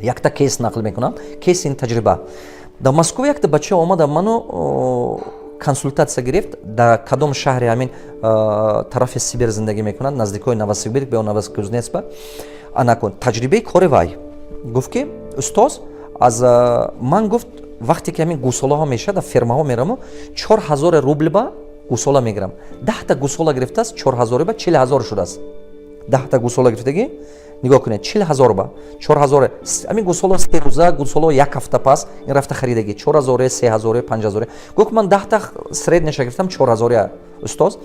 якта кейс нақл мекунам, кейс ин таҷриба. Дар Москва якта бача омада ману консультация гирифт, дар кадом шаҳри ҳамин тарафи Сибир зиндагӣ мекунад, наздикои Новосибирск бе Новокузнецк. Анакун таҷрибаи кори вай гуфт ки устоз аз ман гуфт вақте ки ҳамин гусолаҳо мешавад дар фермаҳо мераму 4000 рубл ба гусола мегирам. 10 та гусола гирифтааст 4000 ба 40000 шудааст. 10 та гусола гирифтагӣ нигоҳ кунед 40000 ба 4000 ҳамин гусола 3 рӯза гусола як ҳафта пас ин рафта харидагӣ 4000 3000 5000 гуфт ман 10 та средняша гирифтам 4000 устоз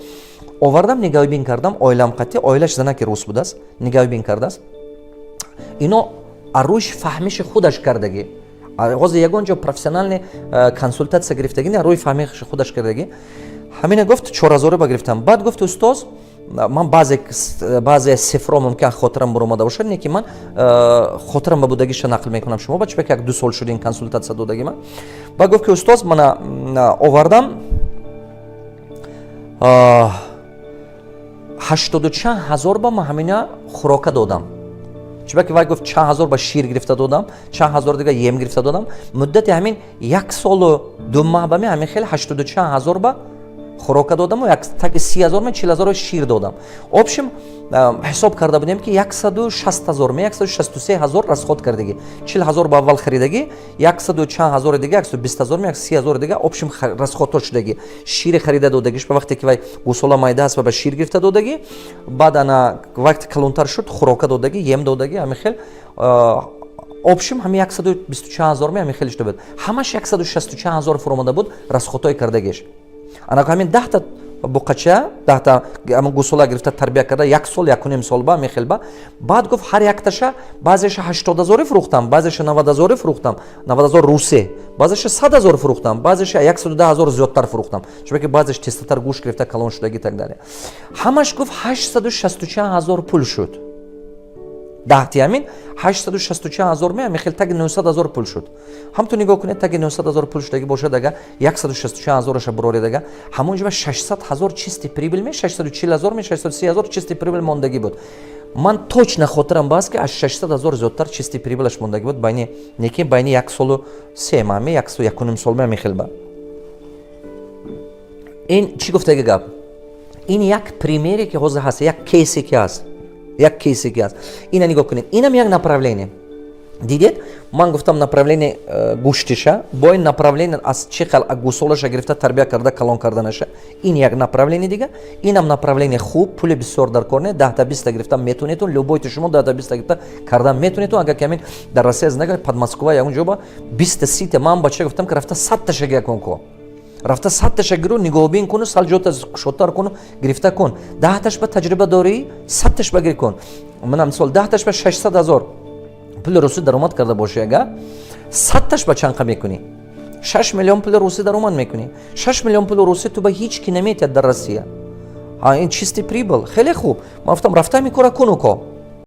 овардам нигоҳубин кардам оилам қатъи оилаш занаки рус будааст нигоҳубин кардааст ино арӯиш фаҳмиши худаш кардагӣ ҳозир ягон ҷо профессиональни консультация гирифтагӣ не арӯи фаҳмиши худаш кардагӣ ҳамина гуфт 4000 ба гирифтам баъд гуфт устоз ман баъзе сифро мумкин хотирам баромада бошад не ки ман хотирам ба будагиша нақл мекунам шумо ба чӣ як 2 сол шудин консультация додагӣ ман баъд гуфт ки устоз мана овардам 80 чанд ҳазор ба ман ҳамина хӯрока додам чӣ ки вай гуфт чанд ҳазор ба шир гирифта додам чанд ҳазор дига ем гирифта додам муддати ҳамин 1 солу 2 маҳ ба мен ҳамин хеле 80 чанд ҳазор ба хӯрока додаму таки 30000 мен 40000 шир додам обшим ҳисоб карда будем ки 160000 мен 163000 расход кардагӣ 40000 ба аввал харидагӣ 100 чанд ҳазори дига 120000 мен 30000 дига обшим расходҳо шудагӣ шири харида додагиш ба вақте ки вай гусола майда аст ва ба шир гирифта додагӣ баъд ана вақте калонтар шуд хӯрока додагӣ ем додагӣ ҳамин хел обшим ҳами 120 чанд ҳазор мен ҳамин хел шуда буд ҳамаш 160 чанд ҳазор фуромада буд расходҳои кардагиш анако ҳамин 10 та буқача 10 та ҳамин гусола гирифта тарбия карда 1 сол 1.5 сол ба мехелба баъд гуфт ҳар якташа баъзеша 80000 фурӯхтам баъзеша 90000 фурӯхтам 90000 русе баъзеша 100000 фурӯхтам баъзеша 110000 зиёдтар фурӯхтам чунки ки баъзеш тестатар гӯшт гирифта калон шудагӣ так дале ҳамаш гуфт 860 чанд ҳазор пул шуд 10 ти ҳамин 860 чанд ҳазор меа мехел таги 900000 пул шуд ҳамтун нигоҳ кунед таги 900000 пул шудагӣ бошад ага 160 чанд ҳазораша буроред ага ҳамон ҷоба 600000 чисти прибил ме 640000 ме 630000 чисти прибил мондагӣ буд ман точно хотирам бааст ки аз 600000 зиёдтар чисти прибилаш мондагӣ буд байни неки байни 1 солу 3 маҳ ме 1.5 сол ме мехел ба ин чӣ гуфтаги гап ин як примере ки ҳозир ҳаст як кейсе ки ҳаст як кейсе ки аст ина нигоҳ кунед инам як направление дидед ман гуфтам направление гӯштиша бо ин направление аз чӣ хел гусолаша гирифта тарбия карда калон карданаша ин як направление дига инам направление хуб пули бисёр дар кор не 10 та 20 та гирифта метавонедтун любойти шумо 10 та 20 та гирифта кардан метавонедтун агар ки ҳамин дар Россия зиндагӣ под Москва ягон ҷо ба 20 та 30 та ман бача гуфтам ки рафта 100 таша гиракун ко рафта 100 таша гиру нигоҳубин куну салҷота кушодтар куну гирифта кун 10 таш ба таҷриба дорӣ 100 таш ба гир кун мана мисол 10 таш ба 600000 пули русӣ даромад карда бошӣ ага 100 таш ба чанқа мекунӣ 6 миллион пули русӣ даромад мекунӣ 6 миллион пули русӣ ту ба ҳеч ки наметиҳад дар Россия ин чисти прибыл хеле хуб ман гуфтам рафта ҳамин кора куну ко